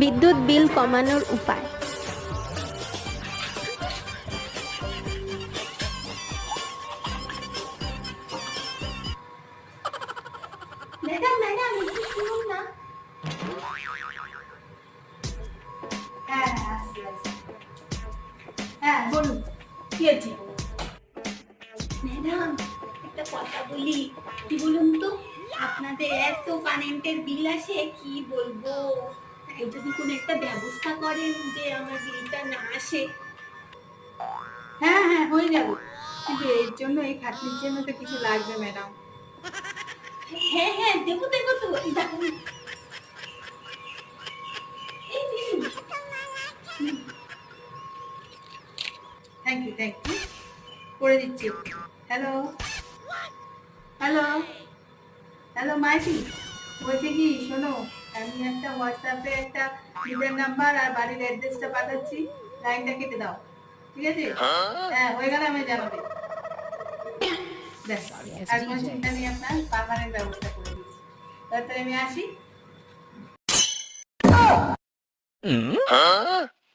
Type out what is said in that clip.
বিদ্যুৎ বিল কমানোর উপায়। ম্যাডাম ম্যাডাম একটু শুনুন না। হ্যাঁ আসছি আসছি। হ্যাঁ বলুন কি আছে? ম্যাডাম একটা কথা বলি, কি বলুন তো, আপনাদের এত কারেন্টের বিল আসে কি বলবো, তাই যদি কোনো একটা ব্যবস্থা করেন যে আমার বিলটা না আসে। হ্যাঁ হ্যাঁ হয়ে যাবে, কিন্তু এর জন্য এই খাটনির জন্য তো কিছু লাগবে ম্যাডাম। হ্যাঁ হ্যাঁ দেবো দেবো তো, এই দেখুন এই দিন। থ্যাংক ইউ করে দিচ্ছি। হ্যালো হ্যালো হ্যালো মাইতি, বলছি কি শোনো, আমি একটা হোয়াটসঅ্যাপে একটা মিটার নাম্বার আর বাড়ির অ্যাড্রেসটা পাঠাচ্ছি, লাইনটা কেটে দাও, ঠিক আছে? হ্যাঁ হয়ে গেলে আমি জানাবে। ব্যাস, আর কোনো চিন্তা নেই, আপনার পার্মানেন্ট ব্যবস্থা করে দিচ্ছি। তাড়াতাড়ি আমি আসি।